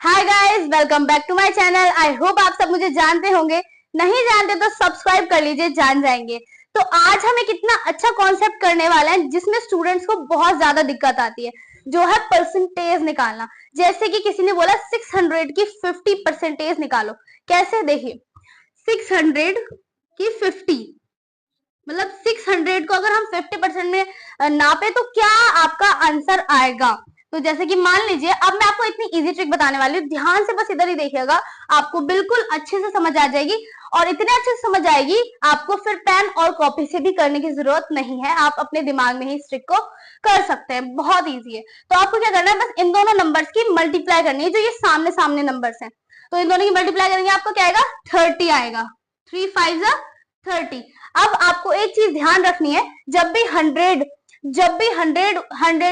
Hi guys, welcome back to my channel. I hope आप सब मुझे जानते होंगे, नहीं जानते तो सब्सक्राइब कर लीजिए, जान जाएंगे। तो आज हम एक इतना अच्छा कॉन्सेप्ट करने वाले हैं जिसमें स्टूडेंट्स को बहुत ज्यादा दिक्कत आती है, जो है परसेंटेज निकालना। जैसे कि किसी ने बोला 600 की 50 परसेंटेज निकालो। कैसे? देखिए, 600 की 50 मतलब 600 को अगर हम 50% में नापे तो क्या आपका आंसर आएगा। तो जैसे कि मान लीजिए, अब मैं आपको इतनी इजी ट्रिक बताने वाली हूँ, ध्यान से बस इधर ही देखिएगा, आपको बिल्कुल अच्छे से समझ आ जाएगी। और इतने अच्छे से समझ आएगी, आपको फिर पेन और कॉपी से भी करने की जरूरत नहीं है, आप अपने दिमाग में ही इस ट्रिक को कर सकते हैं। बहुत ईजी है। तो आपको क्या करना है, बस इन दोनों नंबर्स की मल्टीप्लाई करनी है, जो ये सामने सामने नंबर्स हैं। तो इन दोनों की मल्टीप्लाई करेंगे, आपको क्या आएगा? 30 आएगा। 3 5 30। अब आपको एक चीज ध्यान रखनी है, जब भी 100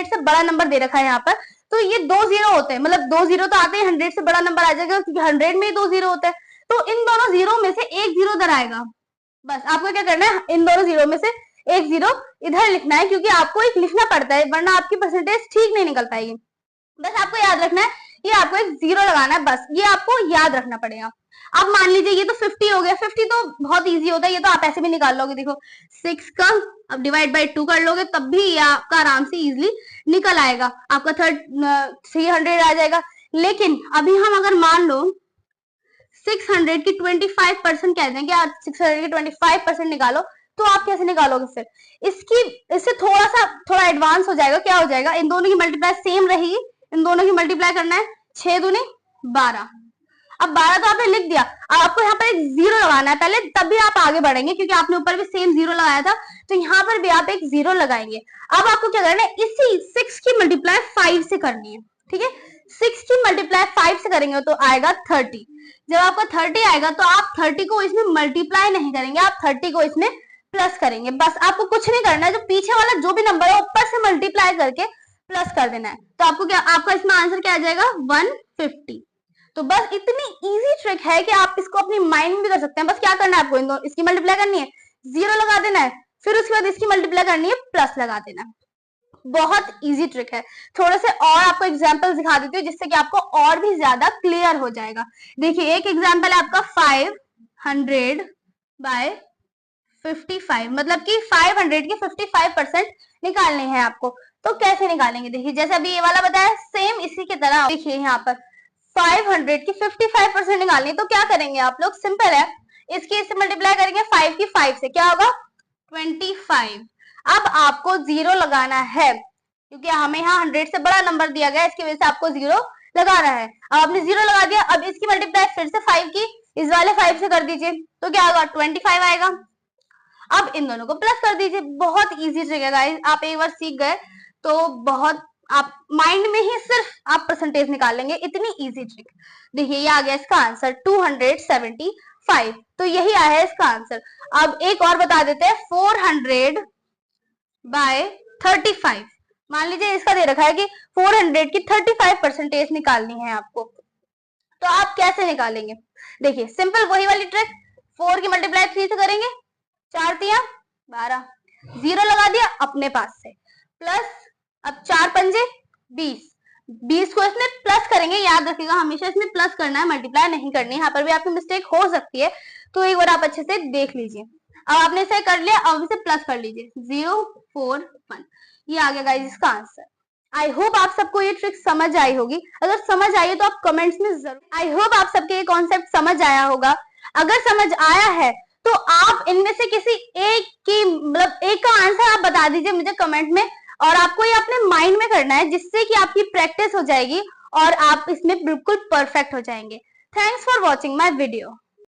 से बड़ा नंबर दे रखा है यहाँ पर, तो ये 2 जीरो होते हैं, मतलब 2 जीरो तो आते हैं, 100 से बड़ा नंबर आ जाएगा क्योंकि 100 में ही 2 जीरो होते हैं। तो इन दोनों जीरो में से एक जीरो इधर आएगा। बस आपको क्या करना है, इन दोनों जीरो में से एक जीरो इधर लिखना है, क्योंकि आपको एक लिखना पड़ता है, वरना आपकी परसेंटेज ठीक नहीं निकल पाएगी। बस आपको याद रखना है, ये आपको एक जीरो लगाना है, बस ये आपको याद रखना पड़ेगा। अब मान लीजिए ये तो 50 हो गया। 50 तो बहुत इजी होता है, ये तो आप ऐसे भी निकाल लोगे। देखो 6 का अब डिवाइड बाई 2 कर लोगे, तब भी ये आपका आराम से इजीली निकल आएगा, आपका 300 आ जाएगा। लेकिन अभी हम अगर मान लो 600 की 25% कह दें कि आप 600 की 25% निकालो, तो आप कैसे निकालोगे? फिर इससे थोड़ा एडवांस हो जाएगा। क्या हो जाएगा? इन दोनों की मल्टीप्लाई सेम रहेगी, इन दोनों की मल्टीप्लाई करना है, 6 दूनी 12। अब 12 तो आपने लिख दिया, अब आपको यहाँ पर एक जीरो लगाना है पहले, तब भी आप आगे बढ़ेंगे, क्योंकि आपने ऊपर भी सेम जीरो लगाया था, तो यहाँ पर भी आप एक जीरो लगाएंगे। अब आपको क्या करना है, इसी 6 की मल्टीप्लाई 5 से करनी है। ठीक है, 6 की मल्टीप्लाई 5 से करेंगे तो आएगा 30। जब आपका 30 आएगा तो आप 30 को इसमें मल्टीप्लाई नहीं करेंगे, आप 30 को इसमें प्लस करेंगे। बस आपको कुछ नहीं करना है, जो पीछे वाला जो भी नंबर है ऊपर से मल्टीप्लाई करके प्लस कर देना है। तो आपको क्या, आपका इसमें आंसर क्या आ जाएगा? 150। तो बस इतनी इजी ट्रिक है कि आप इसको अपनी माइंड में भी कर सकते हैं। बस क्या करना है आपको, इन दोनों इसकी मल्टीप्लाई करनी है, जीरो लगा देना है, फिर उसके बाद इसकी मल्टीप्लाई करनी है, प्लस लगा देना है। बहुत इजी ट्रिक है। थोड़े से और आपको एग्जांपल दिखा देती हूँ, जिससे कि आपको और भी ज्यादा क्लियर हो जाएगा। देखिए, एक एग्जांपल है आपका 500 बाय 55, मतलब कि 500 की 55% निकालने हैं आपको। तो कैसे निकालेंगे? देखिए, जैसे अभी ये वाला बताया, सेम इसी की तरह देखिए यहाँ पर 500 की 55% निकालनी। तो क्या करेंगे आप लोग? सिंपल है, इसकी इससे मल्टीप्लाई करेंगे 5 की 5 से, क्या होगा? 25। अब आपको जीरो लगाना है, क्योंकि हमें यहाँ 100 से बड़ा नंबर दिया गया है, इसकी वजह से आपको जीरो लगाना है। अब आपने जीरो लगा दिया, अब इसकी मल्टीप्लाई फिर से 5 की इस वाले 5 से कर दीजिए, तो क्या होगा? 25 आएगा। अब इन दोनों को प्लस कर दीजिए। बहुत इजी ट्रिक है गाइस, आप एक बार सीख गए तो बहुत आप माइंड में ही सिर्फ आप परसेंटेज निकाल लेंगे, इतनी इजी ट्रिक। देखिए, ये आ गया इसका आंसर 275। तो यही आया है इसका आंसर। अब एक और बता देते हैं, 400 बाय 35। मान लीजिए इसका दे रखा है कि 400 की 35 परसेंटेज निकालनी है आपको, तो आप कैसे निकालेंगे? देखिए, सिंपल वही वाली ट्रिक, 4 की मल्टीप्लाई 3 से करेंगे, 4 दिया 12, जीरो लगा दिया अपने पास से, प्लस अब 4 पंजे 20, 20 को इसमें प्लस करेंगे। याद रखिएगा, हमेशा इसमें प्लस करना है, मल्टीप्लाई नहीं करनी है। यहाँ पर भी आपकी मिस्टेक हो सकती है, तो एक बार आप अच्छे से देख लीजिए। अब आपने इसे कर लिया, अब इसे प्लस कर लीजिए, 041। ये आ गया गाइस इसका आंसर। आई होप आप सबको ये ट्रिक समझ आई होगी। अगर समझ आई है तो आप कमेंट्स में जरूर, आई होप आप सबके ये कॉन्सेप्ट समझ आया होगा। अगर समझ आया है तो आप इनमें से किसी एक की, मतलब एक का आंसर आप बता दीजिए मुझे कमेंट में, और आपको ये अपने माइंड में करना है, जिससे कि आपकी प्रैक्टिस हो जाएगी और आप इसमें बिल्कुल परफेक्ट हो जाएंगे। Thanks for watching my video.